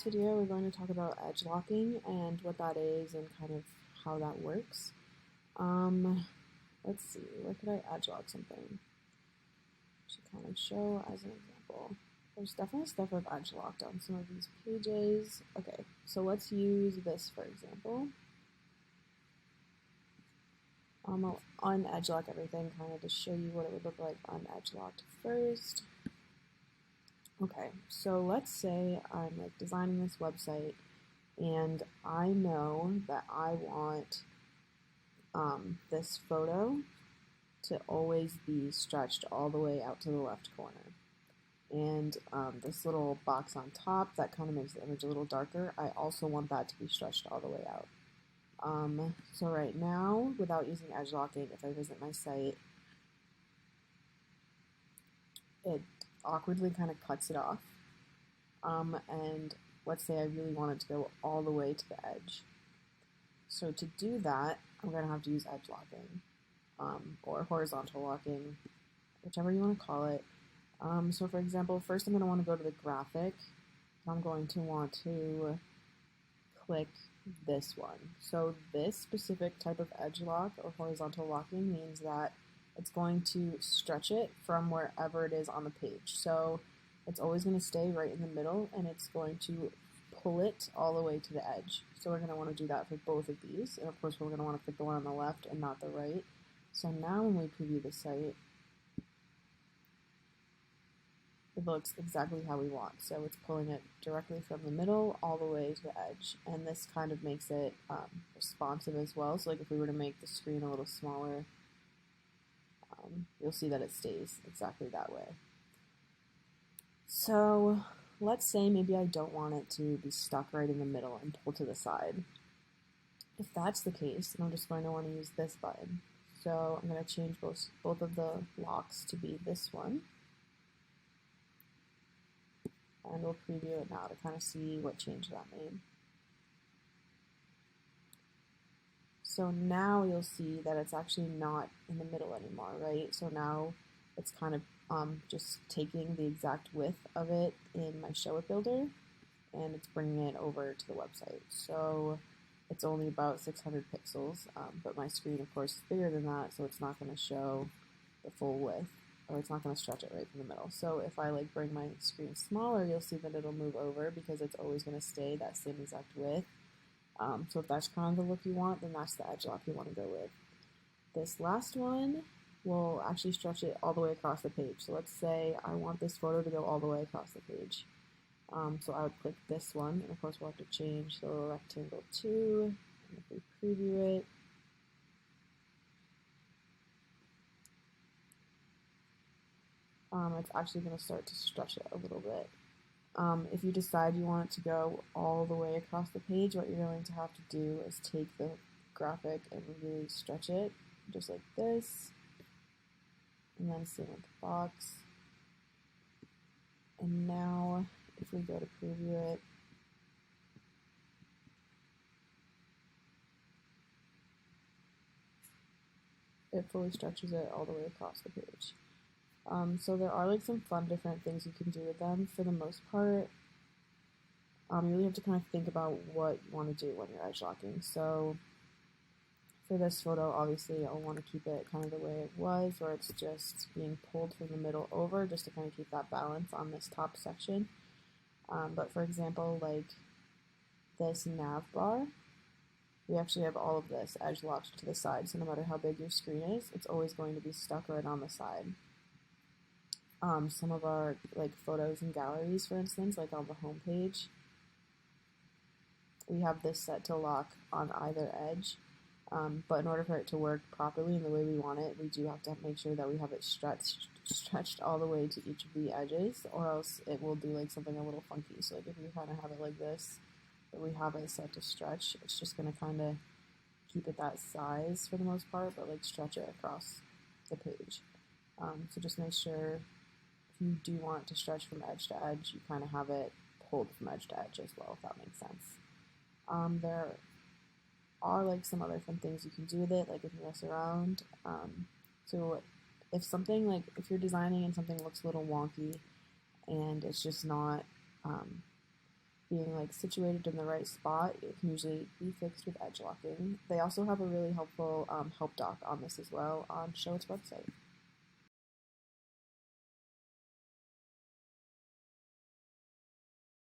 video, we're going to talk about edge locking and what that is and kind of how that works. Let's see, where could I edge lock something to kind of show as an example? There's definitely stuff I've edge locked on some of these pages. Okay, so let's use this for example. I'll unedge lock everything kind of to show you what it would look like unedge locked first. Okay, so let's say I'm like designing this website and I know that I want this photo to always be stretched all the way out to the left corner. And this little box on top that kind of makes the image a little darker, I also want that to be stretched all the way out. So right now, without using edge locking, if I visit my site, it awkwardly kind of cuts it off. And let's say I really want it to go all the way to the edge. So to do that, I'm going to have to use edge locking or horizontal locking, whichever you want to call it. So for example, first I'm going to want to go to the graphic. I'm going to want to click this one. So this specific type of edge lock or horizontal locking means that it's going to stretch it from wherever it is on the page. So it's always going to stay right in the middle and it's going to pull it all the way to the edge. So we're going to want to do that for both of these. And of course we're going to want to pick the one on the left and not the right. So now when we preview the site, it looks exactly how we want. So it's pulling it directly from the middle all the way to the edge. And this kind of makes it responsive as well. So like if we were to make the screen a little smaller, you'll see that it stays exactly that way. So let's say maybe I don't want it to be stuck right in the middle and pulled to the side. If that's the case, then I'm just going to want to use this button. So I'm going to change both of the locks to be this one. And we'll preview it now to kind of see what change that made. So now you'll see that it's actually not in the middle anymore, right? So now it's kind of just taking the exact width of it in my Showit builder and it's bringing it over to the website. So it's only about 600 pixels, but my screen of course is bigger than that, so it's not going to show the full width, or it's not going to stretch it right from the middle. So if I like bring my screen smaller, you'll see that it'll move over because it's always going to stay that same exact width. So if that's kind of the look you want, then that's the edge lock you want to go with. This last one will actually stretch it all the way across the page. So let's say I want this photo to go all the way across the page. So I would click this one, and of course we'll have to change the rectangle to, and if we preview it, it's actually going to start to stretch it a little bit. If you decide you want it to go all the way across the page, what you're going to have to do is take the graphic and really stretch it, just like this, and then same with the box. And now, if we go to preview it, it fully stretches it all the way across the page. So there are like some fun different things you can do with them. For the most part, you really have to kind of think about what you want to do when you're edge locking. So for this photo, obviously I'll want to keep it kind of the way it was, where it's just being pulled from the middle over, just to kind of keep that balance on this top section. But for example, like this nav bar, we actually have all of this edge locked to the side, so no matter how big your screen is, it's always going to be stuck right on the side. Some of our like photos and galleries, for instance, like on the home page, we have this set to lock on either edge, but in order for it to work properly in the way we want it, we do have to make sure that we have it stretched all the way to each of the edges, or else it will do like something a little funky. So like if we kind of have it like this, but we have it set to stretch, it's just going to kind of keep it that size for the most part, but like stretch it across the page. So just make sure if you do want to stretch from edge to edge, you kind of have it pulled from edge to edge as well, if that makes sense. There are like some other fun things you can do with it, like if you mess around. So if something like, if you're designing and something looks a little wonky and it's just not being like situated in the right spot, it can usually be fixed with edge locking. They also have a really helpful help doc on this as well on Showit's website.